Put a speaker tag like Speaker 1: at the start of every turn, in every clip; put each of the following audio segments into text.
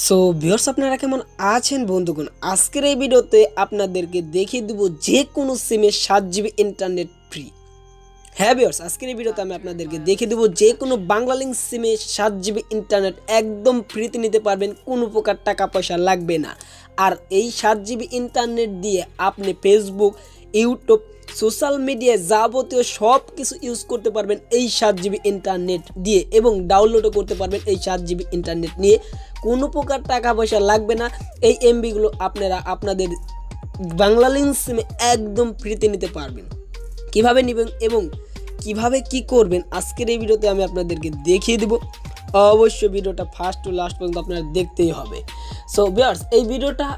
Speaker 1: So viewers আপনারা কেমন আছেন বন্ধুগণ। আজকের এই ভিডিওতে আপনাদেরকে দেখিয়ে দেব যে কোনো সিমে 7 GB ইন্টারনেট ফ্রি। হ্যাঁ ভিউয়ার্স, আজকের এই ভিডিওতে আমি আপনাদেরকে দেখিয়ে দেব যে কোনো বাংলালিংক সিমে 7 GB ইন্টারনেট একদম ফ্রিতে নিতে পারবেন, কোনো প্রকার টাকা পয়সা লাগবে না। আর এই 7 GB ইন্টারনেট দিয়ে আপনি ফেসবুক, ইউটিউব, সোশ্যাল মিডিয়ায় যাবতীয় সব কিছু ইউজ করতে পারবেন এই 7 GB ইন্টারনেট দিয়ে, এবং ডাউনলোডও করতে পারবেন এই 7 GB ইন্টারনেট নিয়ে। কোনো প্রকার টাকা পয়সা লাগবে না। এই এমবিগুলো আপনারা আপনাদের বাংলালিংক সিমে একদম ফ্রিতে নিতে পারবেন। কিভাবে নেবেন এবং কিভাবে কি করবেন আজকের এই ভিডিওতে আমি আপনাদেরকে দেখিয়ে দেব। অবশ্যই ভিডিওটা ফার্স্ট টু লাস্ট পর্যন্ত আপনারা দেখতেই হবে। সো ভিউয়ার্স, এই ভিডিওটা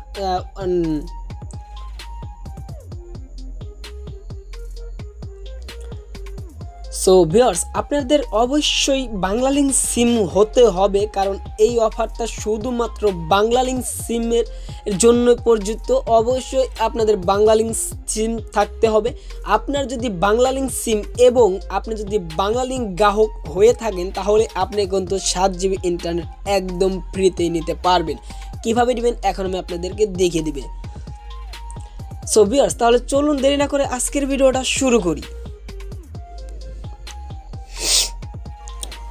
Speaker 1: আপনাদের অবশ্যই বাংলালিংক সিম হতে হবে, কারণ এই অফারটা শুধুমাত্র বাংলালিংক সিমের জন্য প্রযোজ্য। অবশ্যই আপনাদের বাংলালিংক সিম থাকতে হবে। আপনার যদি বাংলালিংক সিম এবং আপনি যদি বাংলালিংক গ্রাহক হয়ে থাকেন, তাহলে আপনি কিন্তু 7 GB ইন্টারনেট একদম ফ্রিতেই নিতে পারবেন। কিভাবে নেবেন এখন আমি আপনাদেরকে দেখিয়ে দিবে। সো ভিউয়ার্স, তাহলে চলুন দেরি না করে আজকের ভিডিওটা শুরু করি।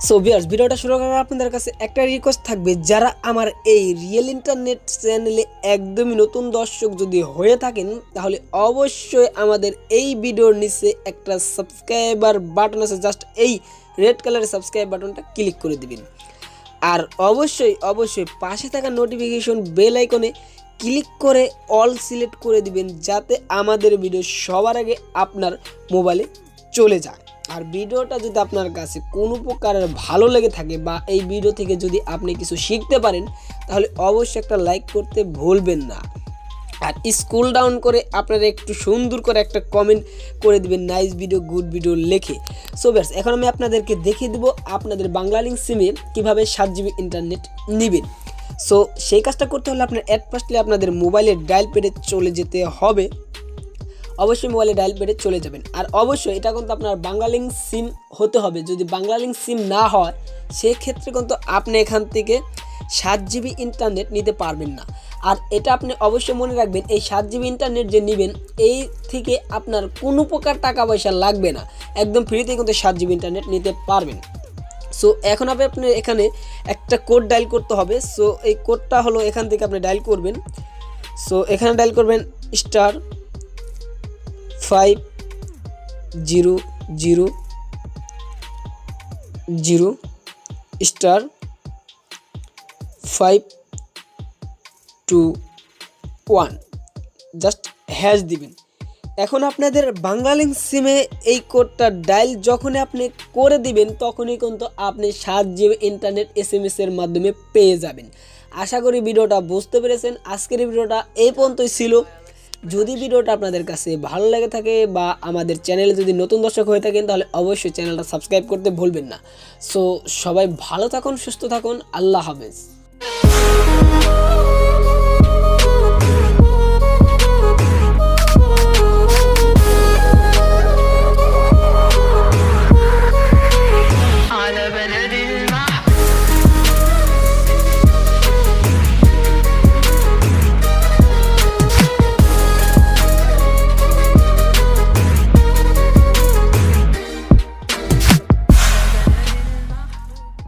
Speaker 1: সো ভিউয়ার্স, ভিডিওটা শুরু করার আপনাদের কাছে একটা রিকোয়েস্ট থাকবে, যারা আমার এই রিয়েল ইন্টারনেট চ্যানেলে একদমই নতুন দর্শক যদি হয়ে থাকেন, তাহলে অবশ্যই আমাদের এই ভিডিওর নিচে একটা সাবস্ক্রাইবার বাটন আছে, জাস্ট এই রেড কালারের সাবস্ক্রাইব বাটনটা ক্লিক করে দিবেন। আর অবশ্যই পাশে থাকা নোটিফিকেশন বেল আইকনে ক্লিক করে অল সিলেক্ট করে দিবেন, যাতে আমাদের ভিডিও সবার আগে আপনার মোবাইলে চলে যায়। আর ভিডিওটা যদি আপনার কাছে কোনো প্রকারের ভালো লেগে থাকে বা এই ভিডিও থেকে যদি আপনি কিছু শিখতে পারেন, তাহলে অবশ্যই একটা লাইক করতে ভুলবেন না। আর স্ক্রল ডাউন করে আপনারা একটু সুন্দর করে একটা কমেন্ট করে দিবেন, নাইস ভিডিও, গুড ভিডিও লেখে। সো ভিউয়ার্স, এখন আমি আপনাদেরকে দেখিয়ে দেবো আপনাদের বাংলালিংক সিমে কীভাবে 7 GB ইন্টারনেট নেবেন। সো সেই কাজটা করতে হলে আপনার ফার্স্টলি আপনাদের মোবাইলের ডায়াল প্যাডে চলে যেতে হবে। অবশ্যই মোবাইলে ডায়াল প্যাডে চলে যাবেন। আর অবশ্যই এটা কিন্তু আপনার বাংলালিংক সিম হতে হবে। যদি বাংলালিংক সিম না হয়, সেক্ষেত্রে কিন্তু আপনি এখান থেকে 7 GB ইন্টারনেট নিতে পারবেন না। আর এটা আপনি অবশ্যই মনে রাখবেন, এই 7 GB ইন্টারনেট যে নেবেন, এই থেকে আপনার কোনো প্রকার টাকা পয়সা লাগবে না, একদম ফ্রিতে কিন্তু 7 GB ইন্টারনেট নিতে পারবেন। সো এখন আপনি এখানে একটা কোড ডায়াল করতে হবে। সো এই কোডটা হলো, এখান থেকে আপনি ডায়াল করবেন। সো এখানে ডায়াল করবেন *500*521#, জাস্ট হ্যাশ দিবেন। এখন আপনাদের বাংলালিংক সিমে এই কোডটা ডায়াল যখনই আপনি করে দিবেন, তখনই কিন্তু আপনি 7 GB ইন্টারনেট SMS এর মাধ্যমে পেয়ে যাবেন। আশা করি ভিডিওটা বুঝতে পেরেছেন। আজকের ভিডিওটা এই পর্যন্তই ছিল। যদি ভিডিওটা আপনাদের কাছে ভালো লেগে থাকে বা আমাদের চ্যানেলে যদি নতুন দর্শক হয়ে থাকেন, তাহলে অবশ্যই চ্যানেলটা সাবস্ক্রাইব করতে ভুলবেন না। সো সবাই ভালো থাকুন, সুস্থ থাকুন, আল্লাহ হাফেজ।